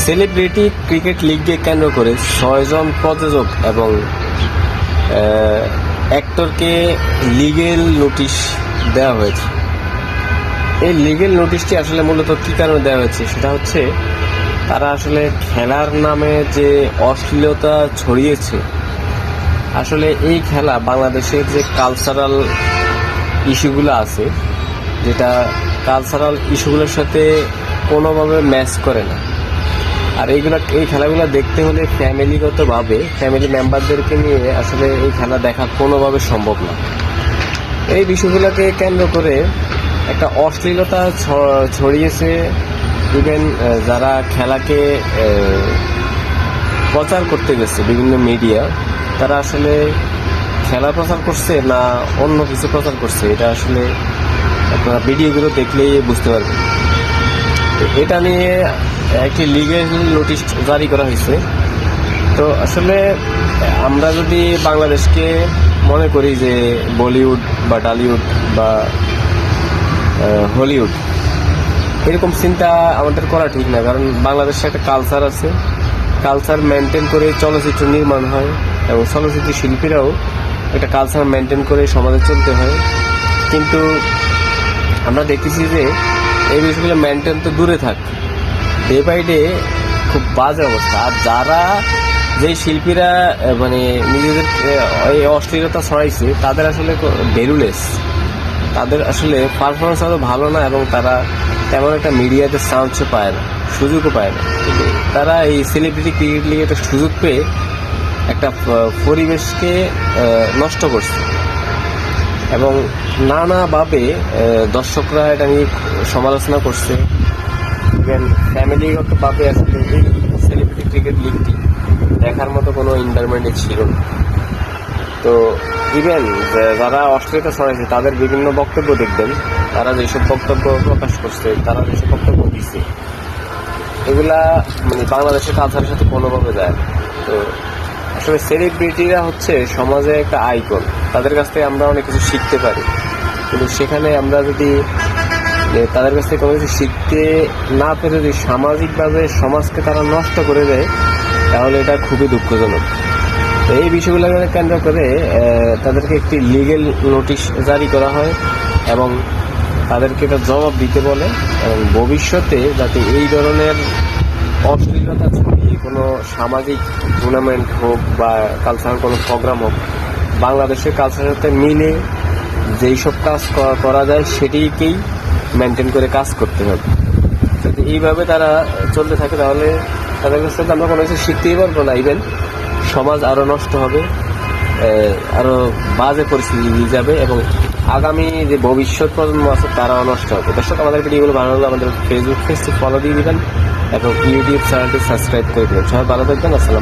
Celebrity cricket লিগকে কেন্দ্র করে 6 জন প্রযোজক এবং অ্যাক্টরকে লিগেল নোটিশ দেওয়া হয়েছে। এই লিগেল নোটিশটি আসলে মূলত কী কারণে দেওয়া হয়েছে সেটা হচ্ছে তারা আসলে খেলার নামে যে অশ্লীলতা ছড়িয়েছে, আসলে এই খেলা বাংলাদেশের যে কালচারাল ইস্যুগুলো আছে, যেটা কালচারাল ইস্যুগুলোর সাথে কোনোভাবে ম্যাচ করে না। আর এই খেলাগুলো দেখতে হলে ফ্যামিলি মেম্বারদেরকে নিয়ে আসলে এই খেলা দেখা কোনোভাবে সম্ভব না। এই বিষয়গুলোকে কেন্দ্র করে একটা অশ্লীলতা ছড়িয়েছে। ইভেন যারা খেলাকে প্রচার করতে গেছে বিভিন্ন মিডিয়া, তারা আসলে খেলা প্রচার করছে না অন্য কিছু প্রচার করছে, এটা আসলে আপনারা ভিডিওগুলো দেখলেই বুঝতে পারবেন। এটা নিয়ে একটি লিগেল নোটিশ জারি করা হয়েছে। তো আসলে আমরা যদি বাংলাদেশকে মনে করি যে বলিউড বা টলিউড বা হলিউড, এরকম চিন্তা আমাদের করা ঠিক না। কারণ বাংলাদেশে একটা কালচার আছে, কালচার মেনটেন করে চলচ্চিত্র নির্মাণ হয় এবং চলচ্চিত্র শিল্পীরাও একটা কালচার মেনটেন করে সমাজে চলতে হয়। কিন্তু আমরা দেখতেছি যে এই বিষয়গুলো মেনটেন তো দূরে থাক, ডে বাই ডে খুব বাজে অবস্থা। আর যারা যেই শিল্পীরা মানে নিজেদের এই অশ্লীলতা ছড়াইছে, তাদের আসলে ভ্যালুলেস, তাদের আসলে পারফরমেন্স আরও ভালো না এবং তারা তেমন একটা মিডিয়াতে চান্সও পায় না, সুযোগও পায় না। তারা এই সেলিব্রিটি ক্রিকেট লিগে একটা সুযোগ পেয়ে একটা পরিবেশকে নষ্ট করছে এবং নানাভাবে দর্শকরা এটা নিয়ে সমালোচনা করছে। ইভেন ফ্যামিলিগতভাবে আসলে এই সেলিব্রিটি ক্রিকেট লিগটি দেখার মতো কোনো এনভায়রনমেন্টে ছিল না। তো ইভেন যারা অস্ট্রেলিয়াতে ছড়াইছে তাদের বিভিন্ন বক্তব্য দেখবেন, তারা যেসব বক্তব্য প্রকাশ করছে, তারা যেসব বক্তব্য দিচ্ছে, এগুলা মানে বাংলাদেশের কালচারের সাথে কোনোভাবে যায় না। তো আসলে সেলিব্রিটিরা হচ্ছে সমাজে একটা আইকন, তাদের কাছ থেকে আমরা অনেক কিছু শিখতে পারি। কিন্তু সেখানে আমরা যদি তাদের কাছ থেকে কোনো কিছু শিখতে না পেরে যদি সামাজিকভাবে সমাজকে তারা নষ্ট করে দেয়, তাহলে এটা খুবই দুঃখজনক। তো এই বিষয়গুলোকে কেন্দ্র করে তাদেরকে একটি লিগেল নোটিশ জারি করা হয় এবং তাদেরকে এটা জবাব দিতে বলে এবং ভবিষ্যতে যাতে এই ধরনের অশ্লীলতা ছড়িয়ে কোনো সামাজিক টুর্নামেন্ট হোক বা কালচারাল কোনো প্রোগ্রাম হোক, বাংলাদেশের কালচারের সাথে মিলে যেই সব কাজ করা যায় সেটিকেই মেনটেন করে কাজ করতে হবে। যদি এইভাবে তারা চলতে থাকে তাহলে তাদের কাছ থেকে আমরা কোনো কিছু শিখতেই পারবো না। ইভেন সমাজ আরও নষ্ট হবে, আরও বাজে পরিস্থিতি দিয়ে যাবে এবং আগামী যে ভবিষ্যৎ প্রজন্ম আছে তারাও নষ্ট হবে। দর্শক, আমাদের ভিডিওগুলো ভালো লাগলে আমাদের ফেসবুক পেজটি ফলো দিয়ে দিবেন এবং ইউটিউব চ্যানেলটি সাবস্ক্রাইব করে দেবেন। সবাই ভালো থাকবেন। আসসালাম।